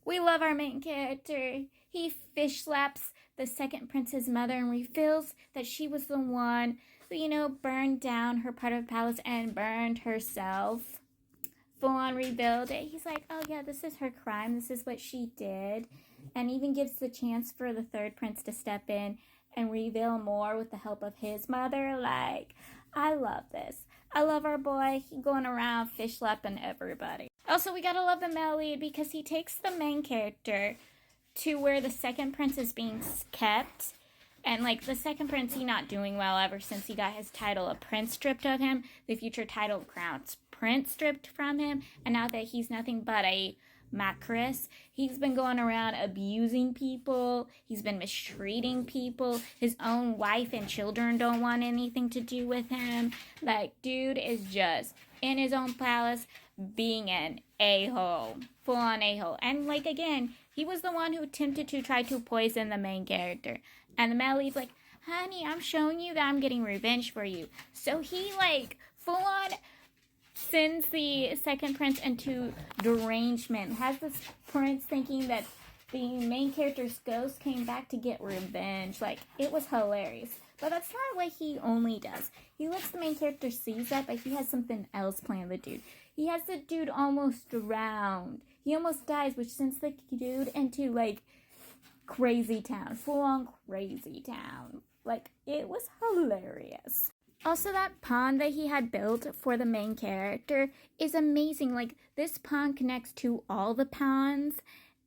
We love our main character. He fish slaps the second prince's mother and reveals that she was the one who, burned down her part of the palace and burned herself. Full on rebuild it. He's like, oh yeah, this is her crime. This is what she did. And even gives the chance for the third prince to step in and reveal more with the help of his mother. Like, I love this. I love our boy. He going around fish slapping everybody. Also, we gotta love the male lead because he takes the main character to where the second prince is being kept. And, like, the second prince, he not doing well ever since he got his title of prince stripped of him. The future title crown's prince stripped from him. And now that he's nothing but a Macris, he's been going around abusing people. He's been mistreating people. His own wife and children don't want anything to do with him. Like, dude is just in his own palace being an a-hole. Full-on a-hole. And, like, again, he was the one who attempted to try to poison the main character. And the male lead's like, honey, I'm showing you that I'm getting revenge for you. So he, like, full-on sends the second prince into derangement. Has this prince thinking that the main character's ghost came back to get revenge. Like, it was hilarious. But that's not what he only does. He lets the main character see that, but he has something else planned with the dude. He has the dude almost drowned. He almost dies, which sends the dude into, like, crazy town. Full-on crazy town. Like, it was hilarious. Also, that pond that he had built for the main character is amazing. Like, this pond connects to all the ponds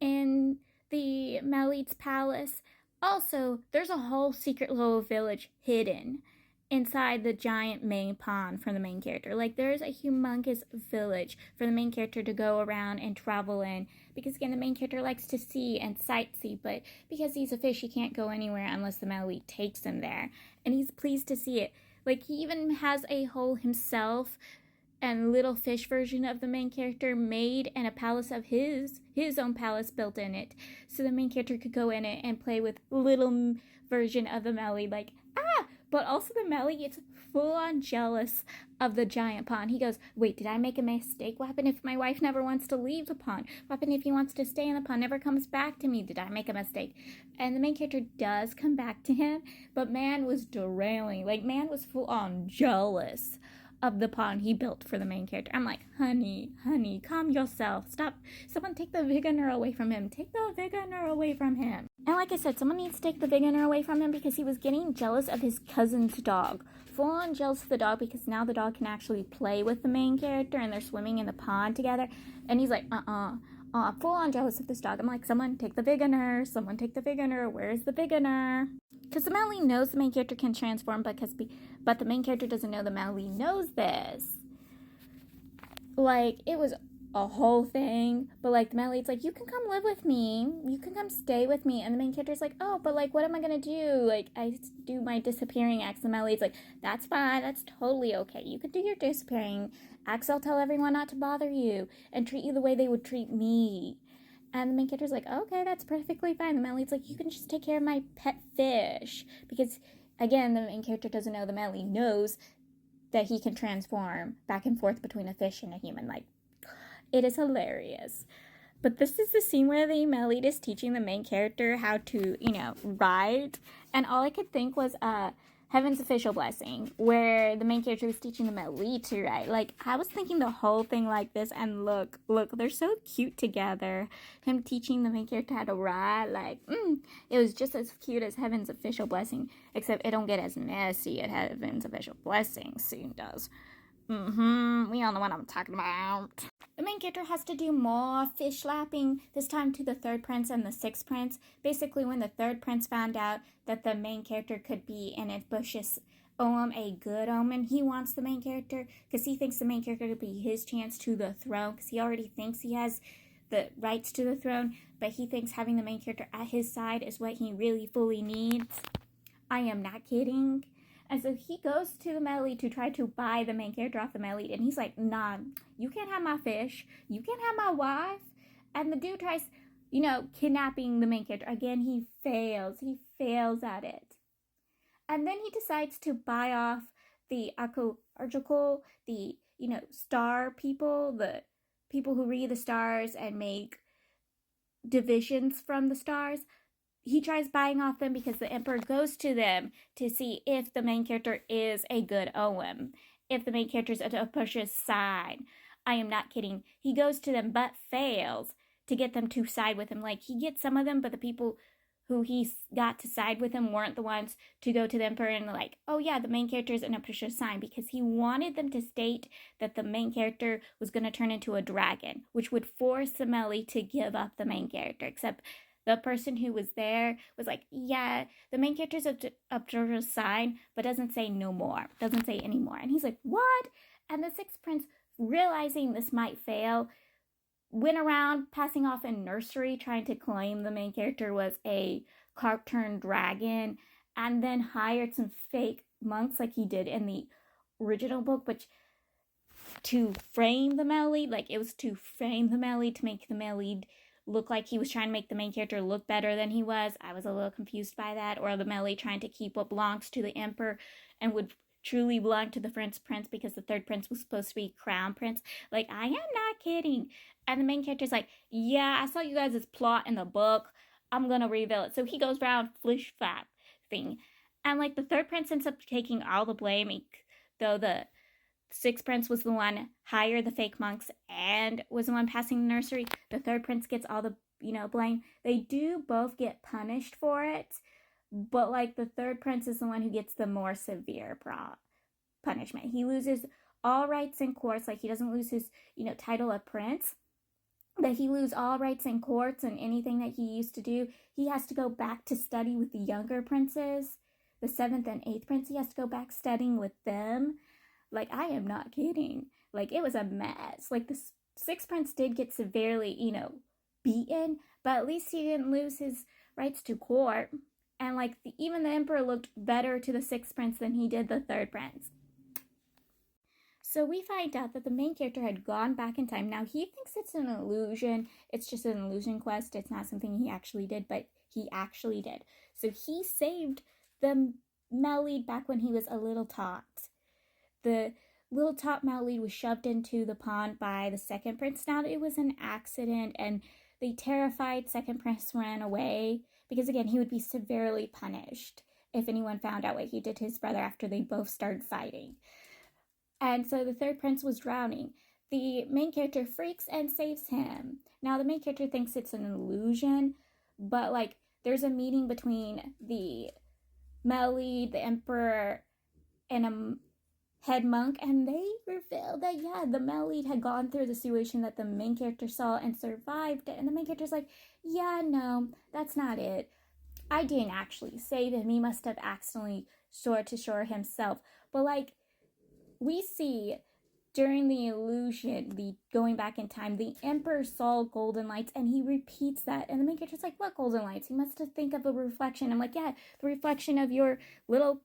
in the Melit's palace. Also, there's a whole secret little village hidden inside the giant main pond for the main character. Like, there's a humongous village for the main character to go around and travel in. Because, again, the main character likes to see and sightsee, but because he's a fish, he can't go anywhere unless the Melit takes him there. And he's pleased to see it. Like, he even has a whole himself and little fish version of the main character made and a palace of his own palace built in it. So the main character could go in it and play with little version of the Melit, like, ah! But also the Melit gets full-on jealous of the giant pond. He goes, wait, did I make a mistake? What happened if my wife never wants to leave the pond? What happened if he wants to stay in the pond, never comes back to me? Did I make a mistake? And the main character does come back to him, but man was derailing. Like, man was full-on jealous of the pond he built for the main character. I'm like, honey, calm yourself. Stop. Someone take the Veganer away from him. Take the Veganer away from him. And like I said, someone needs to take the Veganer away from him because he was getting jealous of his cousin's dog. Full on jealous of the dog because now the dog can actually play with the main character and they're swimming in the pond together. And he's like, full on jealous of this dog. I'm like, someone take the Veganer. Someone take the Veganer. Where's the Veganer? Because the Mally knows the main character can transform, but the main character doesn't know the Mally knows this. Like, it was a whole thing, but, like, the Mally's like, you can come live with me. You can come stay with me. And the main character's like, oh, but, like, what am I going to do? Like, I do my disappearing acts. The Mally's like, that's fine. That's totally okay. You can do your disappearing acts. I'll tell everyone not to bother you and treat you the way they would treat me. And the main character's like, okay, that's perfectly fine. The Melly's like, you can just take care of my pet fish. Because, again, the main character doesn't know the Melly knows that he can transform back and forth between a fish and a human. Like, it is hilarious. But this is the scene where the Melly is teaching the main character how to, ride. And all I could think was, Heaven's Official Blessing, where the main character was teaching the Melly to ride. Like, I was thinking the whole thing like this, and look, they're so cute together. Him teaching the main character how to ride, like, it was just as cute as Heaven's Official Blessing, except it don't get as messy as Heaven's Official Blessing scene does. We all know what I'm talking about. The main character has to do more fish slapping, this time to the third prince and the sixth prince. Basically, when the third prince found out that the main character could be an ambitious a good omen, he wants the main character because he thinks the main character could be his chance to the throne because he already thinks he has the rights to the throne, but he thinks having the main character at his side is what he really fully needs. I am not kidding. And so he goes to the Melly to try to buy the main character off the Melly. And he's like, nah, you can't have my fish. You can't have my wife. And the dude tries, kidnapping the main character. Again, he fails. He fails at it. And then he decides to buy off the archaeological, the, star people, the people who read the stars and make divisions from the stars. He tries buying off them because the emperor goes to them to see if the main character is a good omen, if the main character is a pushes sign. I am not kidding. He goes to them but fails to get them to side with him. Like, he gets some of them, but the people who he got to side with him weren't the ones to go to the emperor and like, oh yeah, the main character is an pushes sign, because he wanted them to state that the main character was going to turn into a dragon, which would force Semele to give up the main character. Except the person who was there was like, yeah, the main character's up to a sign, but doesn't say no more, doesn't say anymore. And he's like, what? And the sixth prince, realizing this might fail, went around passing off in nursery trying to claim the main character was a cartoon dragon, and then hired some fake monks like he did in the original book, which to frame the male lead, like it was to frame the male lead, to make the male lead look like he was trying to make the main character look better than he was. I was a little confused by that. Or the male lead trying to keep what belongs to the emperor and would truly belong to the first prince, because the third prince was supposed to be crown prince. Like, I am not kidding. And the main character's like, yeah, I saw you guys' plot in the book, I'm gonna reveal it. So he goes around flish flap thing, and like the third prince ends up taking all the blame, though the sixth prince was the one hired the fake monks and was the one passing the nursery. The third prince gets all the blame. They do both get punished for it, but like the third prince is the one who gets the more severe punishment. He loses all rights in courts. Like, he doesn't lose his title of prince, but he loses all rights in courts and anything that he used to do. He has to go back to study with the younger princes, the seventh and eighth prince. He has to go back studying with them. Like, I am not kidding. Like, it was a mess. Like, the sixth prince did get severely beaten, but at least he didn't lose his rights to court. And like even the emperor looked better to the sixth prince than he did the third prince. So we find out that the main character had gone back in time. Now, he thinks it's an illusion. It's just an illusion quest. It's not something he actually did, but he actually did. So he saved the male lead back when he was a little tot. The little tot male lead was shoved into the pond by the second prince. Now, it was an accident, and the terrified second prince ran away, because again, he would be severely punished if anyone found out what he did to his brother after they both started fighting. And so the third prince was drowning. The main character freaks and saves him. Now, the main character thinks it's an illusion, but like there's a meeting between the male lead, the emperor, and a head monk, and they revealed that the male lead had gone through the situation that the main character saw and survived it. And the main character's like, yeah, no, that's not it. I didn't actually save him. He must have accidentally soared to shore himself. But like, we see during the illusion, the going back in time, the emperor saw golden lights, and he repeats that. And the main character's like, what golden lights? He must have think of a reflection. I'm like, yeah, the reflection of your little,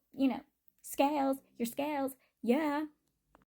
scales, your scales. Yeah.